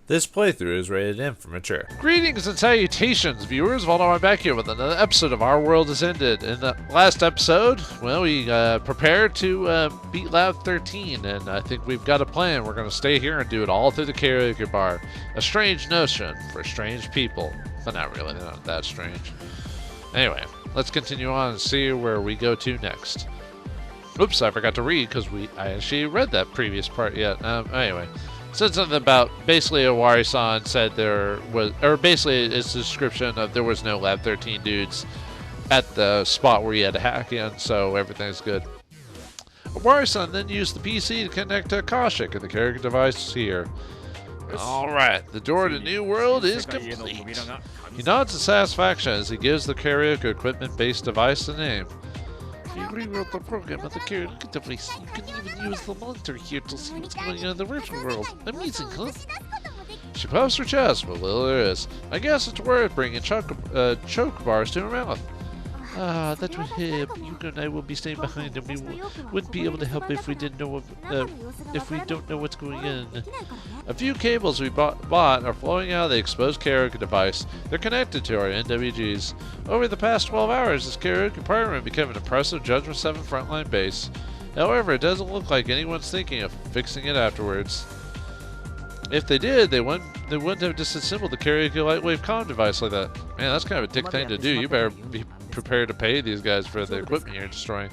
This playthrough is rated M for mature. Greetings and salutations, viewers. Vauldemare back here with another episode of Our World Has Ended. In the last episode, well, we prepared to beat Lab 13, and I think we've got a plan. We're going to stay here and do it all through the karaoke bar. A strange notion for strange people, but not really, not that strange. Anyway, let's continue on and see where we go to next. Oops, I forgot to read because I actually read that previous part yet. Anyway. Said something about basically Owari-san said there was, or basically it's a description of there was no Lab 13 dudes at the spot where you had to hack in, so everything's good. Owari-san then used the PC to connect to Akashic and the character device here. Alright, the door to New World is complete. He nods in satisfaction as he gives the karaoke equipment-based device a name. You rewrote the program of the karaoke device. You can even use the monitor here to see what's going on in the virtual world. Amazing, huh? She puffs her chest, but little there is. I guess it's worth bringing choke bars to her mouth. That would help. Yuko and I will be staying behind, and we wouldn't be able to help if we didn't know if we don't know what's going on. A few cables we bought are flowing out of the exposed karaoke device. They're connected to our NWGs. Over the past 12 hours, this karaoke apartment became an impressive Judgement 7 frontline base. However, it doesn't look like anyone's thinking of fixing it afterwards. If they did, they wouldn't have disassembled the karaoke lightwave comm device like that. Man, that's kind of a dick thing to do. You better be prepared to pay these guys for the equipment you're destroying.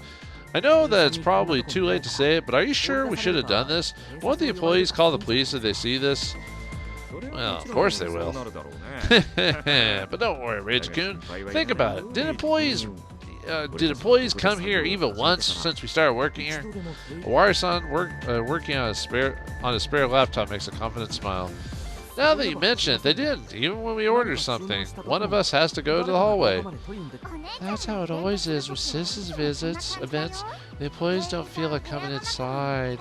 I know that it's probably too late to say it, but are you sure we should have done this? Won't the employees call the police if they see this? Well, of course they will. But don't worry, Reiji-kun. Think about it. Did employees come here even once since we started working here? Owari-san working on a spare laptop makes a confident smile. Now that you mention it, they didn't. Even when we order something, one of us has to go to the hallway. That's how it always is with citizens' events. The employees don't feel like coming inside.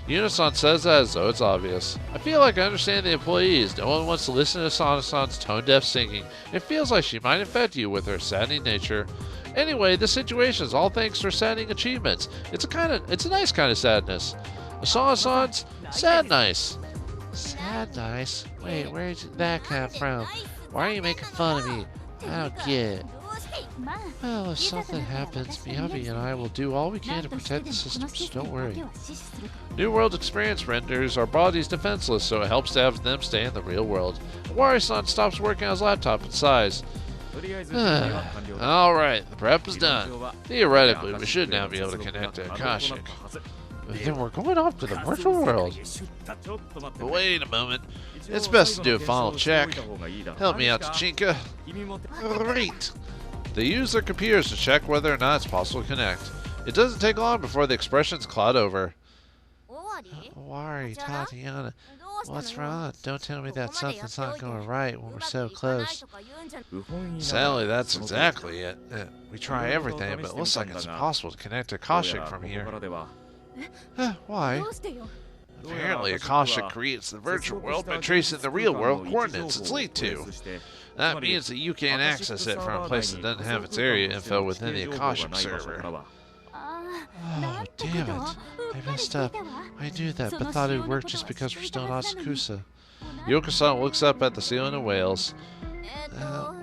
Yuno-san says that as though it's obvious. I feel like I understand the employees. No one wants to listen to Sana-san's tone-deaf singing. It feels like she might infect you with her saddening nature. Anyway, this situation is all thanks to her saddening achievements. It's a nice kind of sadness. Sana-san's sad nice. Sad nice? Wait, where did that come from? Why are you making fun of me? I don't get it. Well, if something happens, Miyabi and I will do all we can to protect the system, so don't worry. New World experience renders our bodies defenseless, so it helps to have them stay in the real world. Owari-san stops working on his laptop and sighs. Alright, the prep is done. Theoretically, we should now be able to connect to Akashic. Then we're going off to the virtual world. But wait a moment. It's best to do a final check. Help me out, Tachinka. Great. They use their computers to check whether or not it's possible to connect. It doesn't take long before the expressions cloud over. Owari, Tatiana, what's wrong? Don't tell me that something's not going right when we're so close. Sadly, that's exactly it. We try everything, but it looks like it's impossible to connect to Akashic from here. Why? Apparently, Akashic creates the virtual world by tracing the real world coordinates it's linked to. That means that you can't access it from a place that doesn't have its area info within the Akashic server. Oh, damn it. I messed up. I knew that, but thought it would work just because we're still in Asakusa. Yoko-san looks up at the ceiling and wails.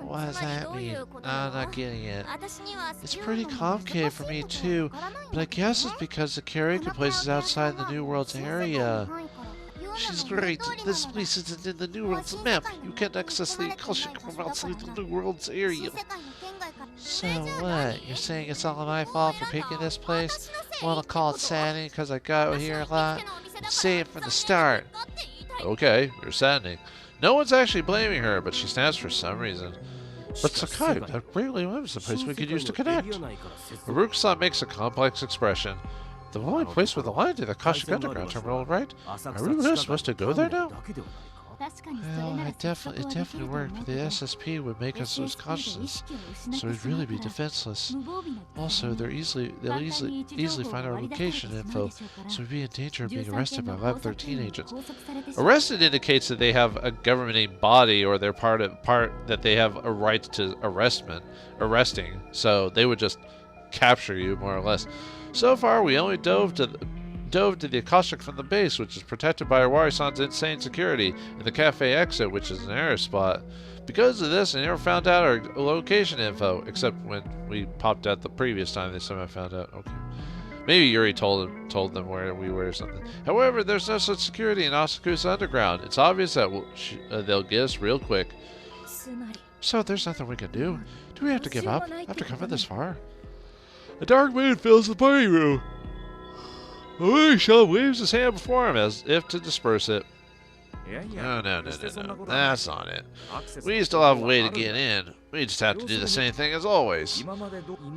What does that mean? I'm not getting it. It's pretty complicated for me too, but I guess it's because the karaoke place is outside the New World's area. She's right. This place isn't in the New World's map. You can't access the Akashic from outside the New World's area. So what? You're saying it's all my fault for picking this place? Want to call it saddening because I got here a lot? Say it from the start. Okay, you're saddening. No one's actually blaming her, but she snaps for some reason. But Sakai, that really was the place we could use to connect. Haruka-san makes a complex expression. The only place with a line to the Akashic Underground Terminal, right? Are we really supposed to go there now? Well, it definitely worked, but the SSP would make us lose consciousness, so we'd really be defenseless. Also, they'll easily find our location info, so we'd be in danger of being arrested by Lab 13 agents. Arrested indicates that they have a governing body, or they're part that they have a right to arresting, so they would just capture you more or less. So far, we only dove dove to the Akashic from the base, which is protected by Iwari-san's insane security, and the cafe exit, which is an error spot. Because of this, I never found out our location info, except when we popped out the previous time they somehow found out. Okay. Maybe Yuri told them where we were or something. However, there's no such security in Asakusa Underground. It's obvious that they'll get us real quick. So there's nothing we can do. Do we have to give up after coming this far? A dark mood fills the party room. Sean waves his hand before him as if to disperse it. No. That's not it. We still have a way to get in. We just have to do the same thing as always.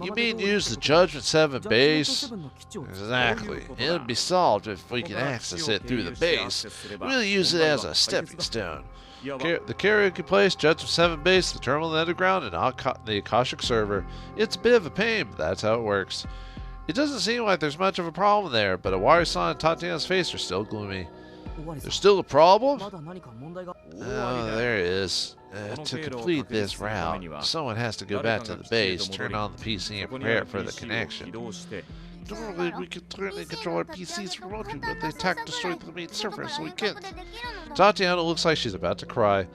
You mean use the Judgement 7 base? Exactly. It'll be solved if we can access it through the base. We'll use it as a stepping stone. The karaoke place, Judgement 7 base, the terminal in the underground, and the Akashic server. It's a bit of a pain, but that's how it works. It doesn't seem like there's much of a problem there, but Iwari-san and Tatiana's face are still gloomy. There's still a problem? Oh, there it is. To complete this route, someone has to go back to the base, turn on the PC, and prepare it for the connection. Normally, we can currently control our PCs remotely, but they attack and destroy the main server, so we can't. Tatiana looks like she's about to cry.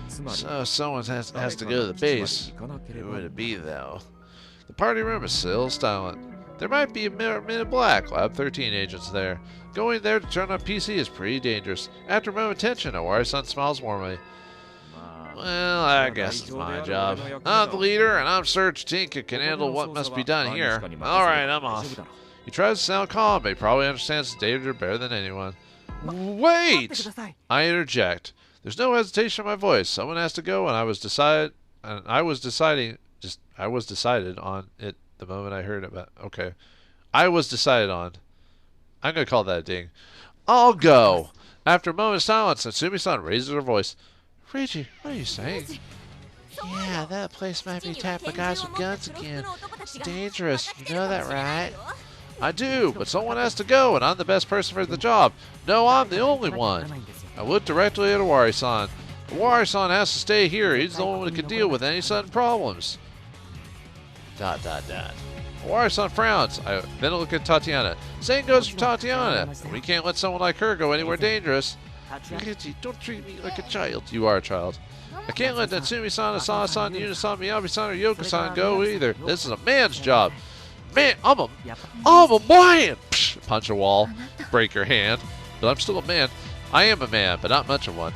So, someone has to go to the base. Who would it be, though? The party room is still silent. There might be a Men in Black, Lab 13 agents there. Going there to turn on PC is pretty dangerous. After a moment of tension, Iwari-san smiles warmly. Well, I guess it's my job. I'm the leader, and I'm Serge Tinka can handle what must be done here. Alright, I'm off. He tries to sound calm, but he probably understands the danger better than anyone. Wait! I interject. There's no hesitation in my voice. Someone has to go, and I was decided on it the moment I heard about. Okay, I was decided on. I'm gonna call that a ding. I'll go. After a moment of silence, Natsumi-san raises her voice. Reiji, what are you saying? Yeah, that place might be attacked by guys with guns again. It's dangerous. You know that, right? I do, but someone has to go, and I'm the best person for the job. No, I'm the only one. I look directly at Iwari-san. Iwari-san has to stay here. He's the one who can deal with any sudden problems. ... Iwari-san frowns. Then I look at Tatiana. Same goes for Tatiana. We can't let someone like her go anywhere dangerous. Reiji, don't treat me like a child. You are a child. I can't let Natsumi-san, Asana-san, Yuna-san, Miyabi-san, or Yoko-san go either. This is a man's job. Man, I'm a man! Psh, punch a wall. Break your hand. But I'm still a man. I am a man, but not much of one.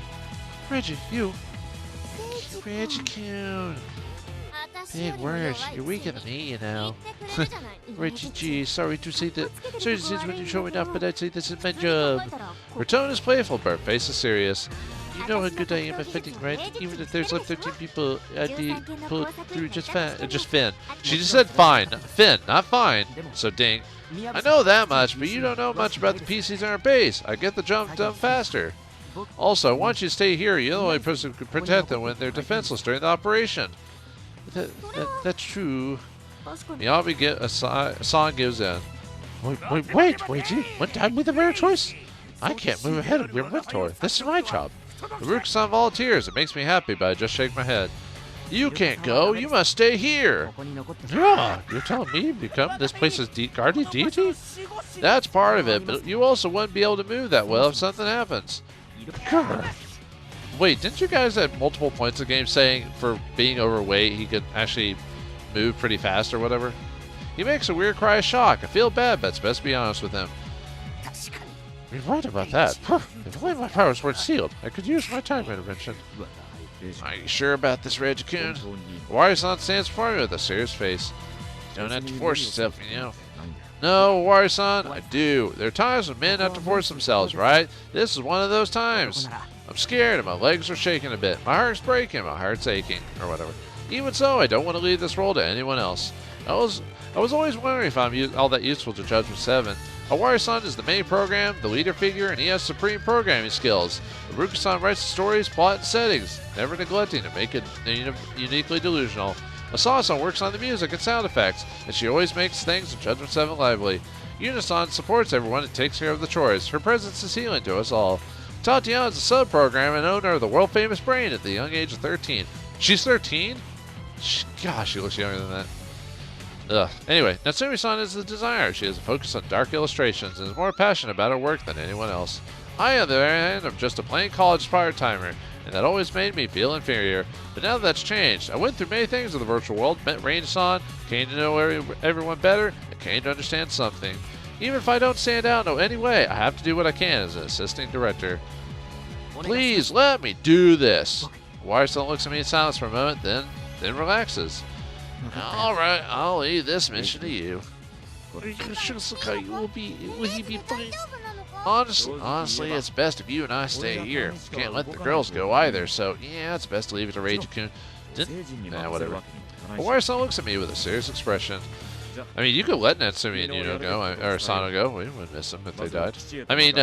Reiji, you. Reiji-kun. Big words. You're weaker than me, you know. Reiji, gee, sorry to say this when you show enough, but I'd say this is my job. Her tone is playful, but her face is serious. You know how good I am at fighting, right? Even if there's like 13 people, I'd be pulled through just Finn. She just said fine. Finn, not fine. So ding. I know that much, but you don't know much about the PCs in our base. I get the job done faster. Also, I want you to stay here. You're the only person who can protect them when they're defenseless during the operation. That's true. Miyabi-san gives in. Wait, gee. One time with a rare choice? I can't move ahead of your mentor. This is my job. Iruka-san volunteers. It makes me happy, but I just shake my head. You can't go. You must stay here. Yeah, you're telling me to become this place's guardian deity? That's part of it, but you also wouldn't be able to move that well if something happens. Wait, didn't you guys at multiple points of the game saying for being overweight he could actually move pretty fast or whatever? He makes a weird cry of shock. I feel bad, but it's best to be honest with him. You're right about that. If only my powers weren't sealed, I could use my time intervention. Are you sure about this, Reiji-kun? Iwari-san stands before me with a serious face. You don't have to force yourself, you know. No, Iwari-san, I do. There are times when men have to force themselves, right? This is one of those times. I'm scared and my legs are shaking a bit. My heart's breaking, my heart's aching, or whatever. Even so, I don't want to leave this role to anyone else. I was always wondering if I'm all that useful to Judgement 7. Iwari-san is the main program, the leader figure, and he has supreme programming skills. Iruka-san writes the stories, plot, and settings, never neglecting to make it uniquely delusional. Asana-san works on the music and sound effects, and she always makes things in Judgement 7 lively. Yuna-san supports everyone and takes care of the chores. Her presence is healing to us all. Tatiana is a sub-program and owner of the world-famous brain at the young age of 13. She's 13? Gosh, she looks younger than that. Ugh. Anyway, Natsumi-san is the designer. She has a focus on dark illustrations and is more passionate about her work than anyone else. I, on the other hand, am just a plain college part-timer, and that always made me feel inferior. But now that's changed. I went through many things in the virtual world, met Rain-san, came to know everyone better, and came to understand something. Even if I don't stand out in any way, I have to do what I can as an assisting director. Please let me do this. Wire-san looks at me in silence for a moment, then relaxes. Alright, I'll leave this mission to you. Will he be fine? Honestly, it's best if you and I stay here. Can't let the girls go either, so yeah, it's best to leave it to Reiji-kun. Whatever. But Wire-san looks at me with a serious expression. I mean, you could let Natsumi and Yuno go, or Sano go. We wouldn't miss them if they died. I mean,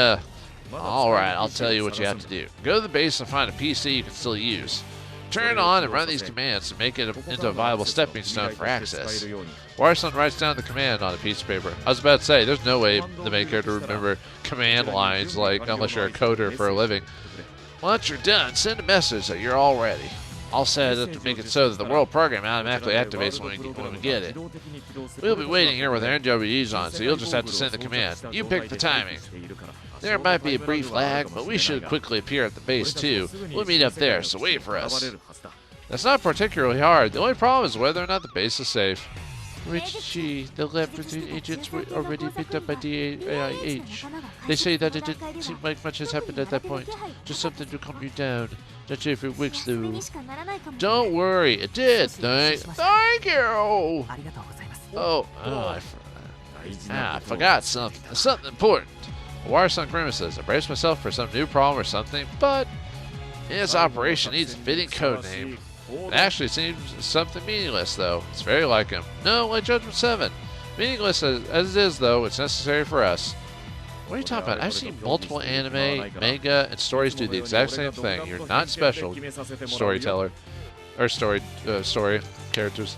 alright, I'll tell you what you have to do. Go to the base and find a PC you can still use. Turn on and run these commands to make it into a viable stepping stone for access. Wire-san writes down the command on a piece of paper. I was about to say, there's no way the main character would remember command lines, like, unless you're a coder for a living. Once you're done, send a message that you're all ready. I'll set it up to make it so that the world program automatically activates when we get it. We'll be waiting here with our NWEs on, so you'll just have to send the command. You pick the timing. There might be a brief lag, but we should quickly appear at the base too. We'll meet up there, so wait for us. That's not particularly hard. The only problem is whether or not the base is safe. Reiji, the lab agents were already picked up by DAIH. They say that it didn't seem like much has happened at that point. Just something to calm you down. Not sure if it works though. Don't worry, it did. Thank you. I forgot something. Something important. Wire-san grimaces. I brace myself for some new problem or something, but its operation needs a fitting code name. It actually seems something meaningless, though. It's very like him. No, like Judgment 7. Meaningless as it is, though, it's necessary for us. What are you talking about? I've seen multiple anime, manga, and stories do the exact same thing. You're not special, storyteller. Or story characters.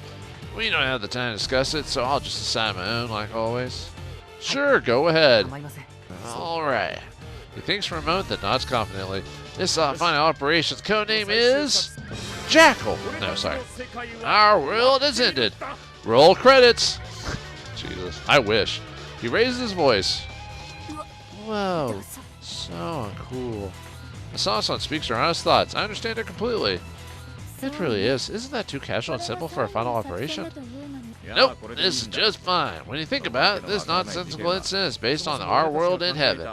We don't have the time to discuss it, so I'll just decide my own, like always. Sure, go ahead. Alright. He thinks for a moment, then nods confidently. This final operation's codename is Jackal. No, sorry. Our world has ended. Roll credits. Jesus, I wish. He raises his voice. Whoa, so cool. Asano-san speaks her honest thoughts. I understand her completely. It really is. Isn't that too casual and simple for a final operation? Nope, this is just fine. When you think about it, this nonsensical incident is based on our world in heaven.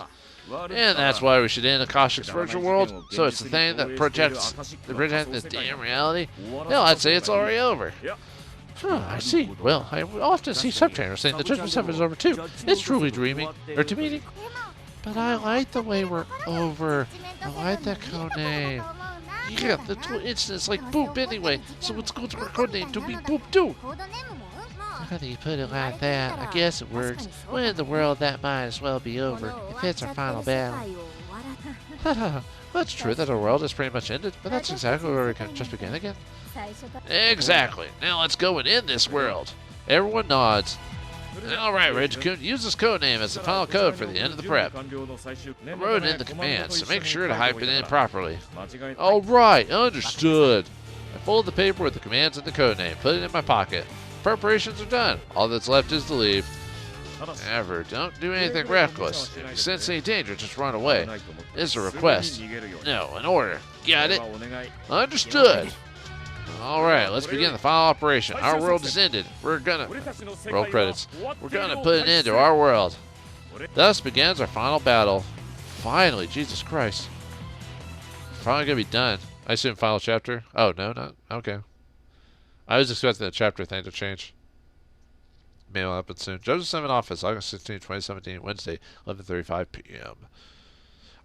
And that's why we should end Akashic's virtual world, so it's the thing that projects this damn reality. Hell, I'd say it's already over. I see. Well, I often see subchannels saying the Judgment 7 is over too. It's truly dreaming, or demeaning. But I like the way we're over. I like that code name. Yeah, the instance like boop anyway, so it's going to our code name to be boop too. How do you put it like that? I guess it works. When in the world that might as well be over. If it's our final battle. That's true that our world has pretty much ended, but that's exactly where we can just begin again. Exactly. Now let's go and end this world. Everyone nods. Alright, Reiji-kun, use this code name as the final code for the end of the prep. I wrote it in the commands, so make sure to hype it in properly. Alright, understood. I folded the paper with the commands and the code name, put it in my pocket. Preparations are done. All that's left is to leave. However, don't do anything reckless. If you sense any danger, just run away. This is a request. No, an order. Got it? Understood. Alright, let's begin the final operation. Our world is ended. We're gonna... Roll credits. We're gonna put an end to our world. Thus begins our final battle. Finally, Jesus Christ. Finally gonna be done. I assume final chapter? Oh, no, not... Okay. I was expecting the chapter thing to change. Maybe it'll happen soon. Judgment 7 office, August 16, 2017, Wednesday, 11:35 p.m.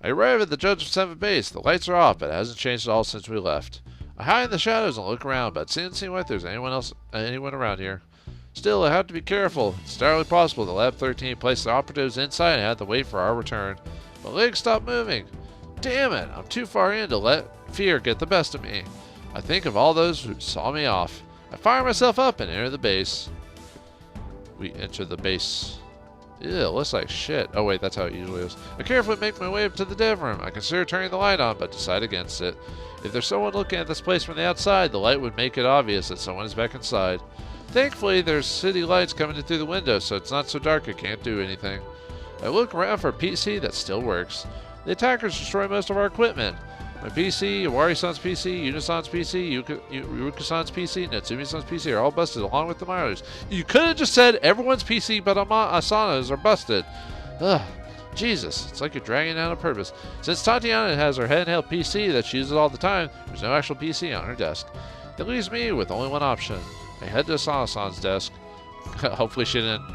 I arrive at the Judgment 7 base. The lights are off, but it hasn't changed at all since we left. I hide in the shadows and look around, but it doesn't seem like there's anyone around here. Still, I have to be careful. It's entirely possible that Lab 13 placed the operatives inside and had to wait for our return. My legs stopped moving. Damn it, I'm too far in to let fear get the best of me. I think of all those who saw me off. I fire myself up and enter the base. We enter the base. Ew, it looks like shit. Oh wait, that's how it usually is. I carefully make my way up to the dev room. I consider turning the light on, but decide against it. If there's someone looking at this place from the outside, the light would make it obvious that someone is back inside. Thankfully, there's city lights coming in through the window, so it's not so dark I can't do anything. I look around for a PC that still works. The attackers destroy most of our equipment. My PC, Iwari-san's PC, Unisan's PC, Yuruka-san's PC, Natsumi-san's PC are all busted along with the monitors. You could have just said everyone's PC but Asana's are busted. Ugh, Jesus, it's like you're dragging it out on purpose. Since Tatiana has her handheld PC that she uses all the time, there's no actual PC on her desk. That leaves me with only one option. I head to Asana-san's desk. Hopefully she didn't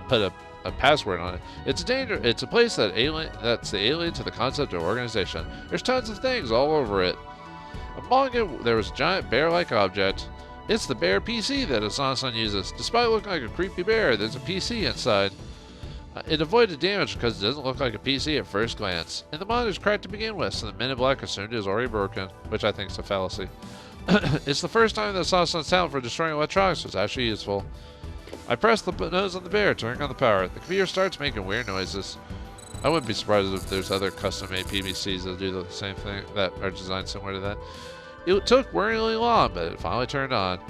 put a password on it. It's a place that's the alien to the concept of organization. There's tons of things all over it. Among it, there was a giant bear-like object. It's the bear PC that Asana-san uses. Despite looking like a creepy bear, there's a PC inside. It avoided damage because it doesn't look like a PC at first glance. And the monitor's cracked to begin with, so the Men in Black assumed it was already broken, which I think is a fallacy. It's the first time that Asana-san's talent for destroying electronics was actually useful. I press the nose on the bear, turning on the power. The computer starts making weird noises. I wouldn't be surprised if there's other custom-made PVCs that do the same thing, that are designed similar to that. It took worryingly long, but it finally turned on.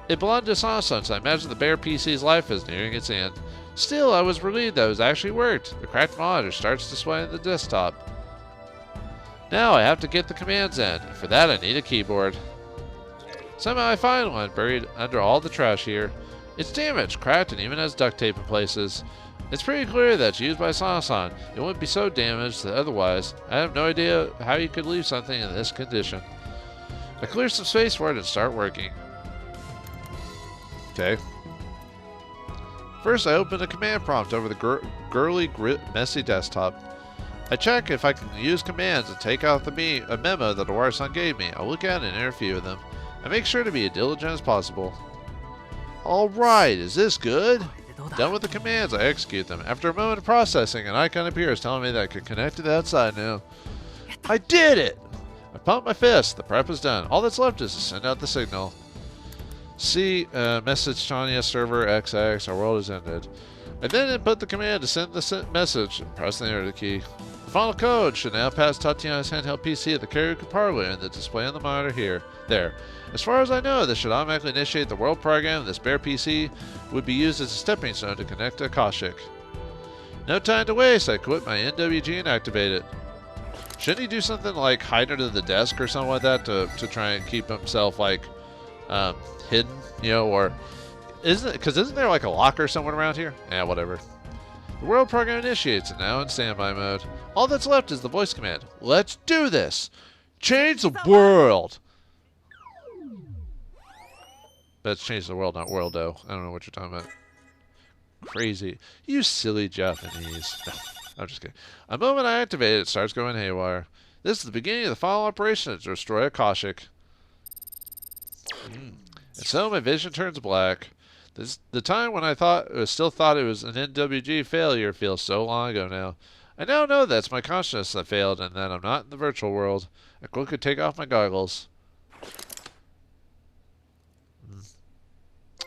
It belonged to Asana-san, so I imagine the bear PC's life is nearing its end. Still, I was relieved that it actually worked. The cracked monitor starts displaying the desktop. Now I have to get the commands in. For that, I need a keyboard. Somehow I find one buried under all the trash here. It's damaged, cracked, and even has duct tape in places. It's pretty clear that it's used by Asana-san. It wouldn't be so damaged that otherwise. I have no idea how you could leave something in this condition. I clear some space for it and start working. Okay. First, I open a command prompt over the girly, messy desktop. I check if I can use commands and take out a memo that Iwari-san gave me. I look at it and enter a few of them. I make sure to be as diligent as possible. Alright, is this good? Done with the commands, I execute them. After a moment of processing, an icon appears telling me that I can connect to the outside now. I did it! I pump my fist. The prep is done. All that's left is to send out the signal. See, message Tanya server XX, our world has ended. I then input the command to send the message and press the enter key. The final code should now pass Tatiana's handheld PC at the karaoke parlor and the display on the monitor there. As far as I know, this should automatically initiate the world program. This bare PC would be used as a stepping stone to connect to Akashic. No time to waste. I quit my NWG and activate it. Shouldn't he do something like hide under the desk or something like that to try and keep himself like hidden, you know, or isn't there like a locker somewhere around here? Yeah, whatever. The world program initiates and now in standby mode. All that's left is the voice command. Let's do this. Change the world. That's change the world, not worldo. I don't know what you're talking about. Crazy. You silly Japanese. No, I'm just kidding. The moment I activate it, it starts going haywire. This is the beginning of the final operation to destroy Akashic. And so my vision turns black. The time when I still thought it was an NWG failure feels so long ago now. I now know that's my consciousness that failed and that I'm not in the virtual world. I quickly take off my goggles.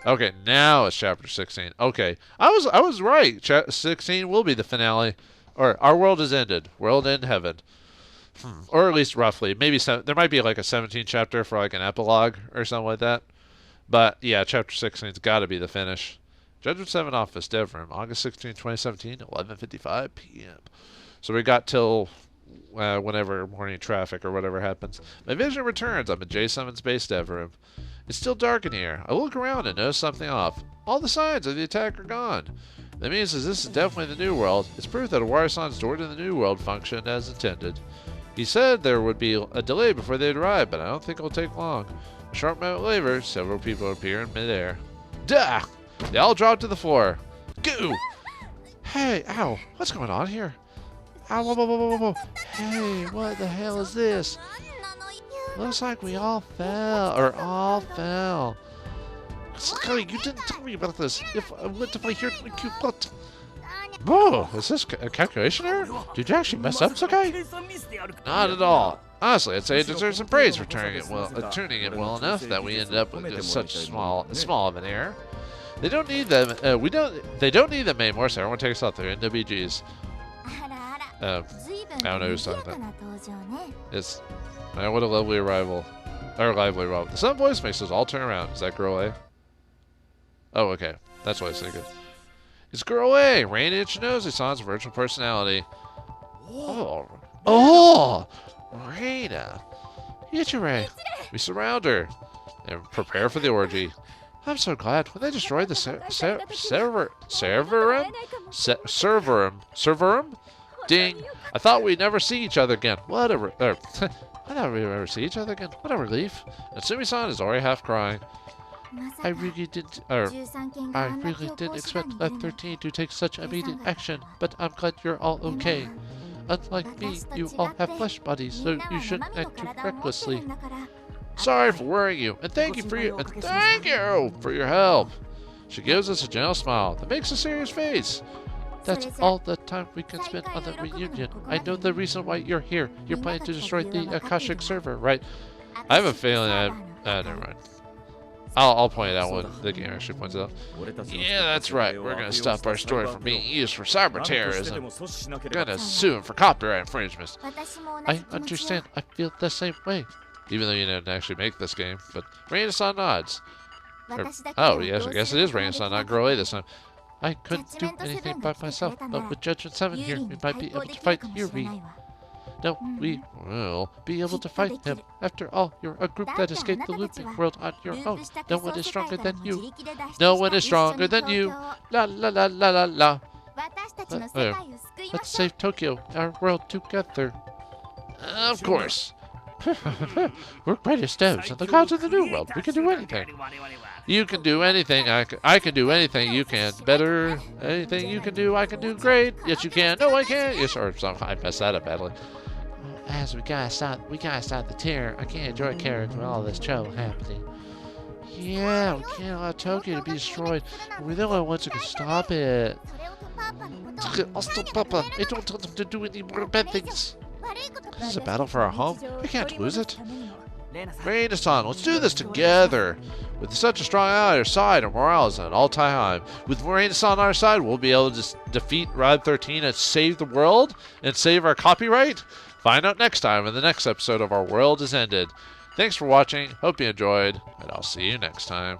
Okay, now it's chapter 16. Okay, I was right. 16 will be the finale, or our world is ended. World in heaven, or at least roughly. Maybe there might be like a 17 chapter for like an epilogue or something like that. But yeah, chapter 16's got to be the finish. Judgement 7 office, dev room, August 16, 2017, 11:55 p.m. So we got till whenever morning traffic or whatever happens. My vision returns. I'm in J7's base dev room. It's still dark in here. I look around and notice something off. All the signs of the attack are gone. That means that this is definitely the new world. It's proof that Iwari-san's door to the new world functioned as intended. He said there would be a delay before they'd arrive, but I don't think it'll take long. A short moment later, several people appear in midair. Duh! They all drop to the floor. Goo! Hey, ow, what's going on here? Ow, whoa, whoa, whoa, whoa, whoa. Hey, what the hell is this? Looks like we all fell. Scully, you didn't tell me about this. If I went to play here, but... Whoa, is this a calculation error? Did you actually mess up, Sakai? Not at all. Honestly, I'd say it deserves some praise for tuning it well enough that we ended up with just such small of an error. They don't need them. They don't need them anymore. So everyone takes out their NWGs. I don't know who's talking about. It's what a lovely arrival, or lively arrival. The sun voice makes us all turn around. Is that girl A? Oh, okay. That's what I was thinking. It's Girl A, Raina Ichinoze-san's virtual personality. Oh! Raina! Ichire! We surround her and prepare for the orgy. I'm so glad when they destroyed the serverum? Ding! I thought we'd never see each other again. What a I thought we'd never see each other again. What a relief. And Sumi-san is already half crying. I really didn't expect Lab 13 to take such immediate action, but I'm glad you're all okay. Unlike me, you all have flesh bodies, so you shouldn't act too recklessly. Sorry for worrying you, and thank you for your help. She gives us a gentle smile that makes a serious face. That's all the time we can spend on the reunion. I know the reason why you're here. You're planning to destroy the Akashic server, right? I have a feeling that... never mind. I'll point it out when the game actually points it out. Yeah, that's right. We're going to stop our story from being used for cyber terrorism. We're going to sue him for copyright infringement. I understand. I feel the same way. Even though you didn't actually make this game. But Raina-san nods. Oh, yes, I guess it is Raina-san, not Girl A this time. I couldn't do anything by myself, but with Judgement 7 here, we might be able to fight Yuri. No, we will be able to fight him. After all, you're a group that escaped the looping world on your own. No one is stronger than you. No one is stronger than you. La la la la la la. Let's save Tokyo, our world together. Of course. We're greatest devs and the gods of the new world. We can do anything. You can do anything. I can do anything. You can. Better. Anything you can do, I can do. Great. Yes, you can. No, I can't. Yes, or something. I messed that up badly. As we gotta stop the terror. I can't enjoy character with all this trouble happening. Yeah, we can't allow Tokyo to be destroyed. We're the only ones who can stop it. I'll stop Papa. I don't tell them to do any more bad things. This is a battle for our home. We can't lose it. Raina-san, let's do this together. With such a strong ally on our side, our morale is at an all-time high. With Raina-san on our side, we'll be able to defeat Lab 13 and save the world and save our copyright. Find out next time in the next episode of Our World Is Ended. Thanks for watching. Hope you enjoyed, and I'll see you next time.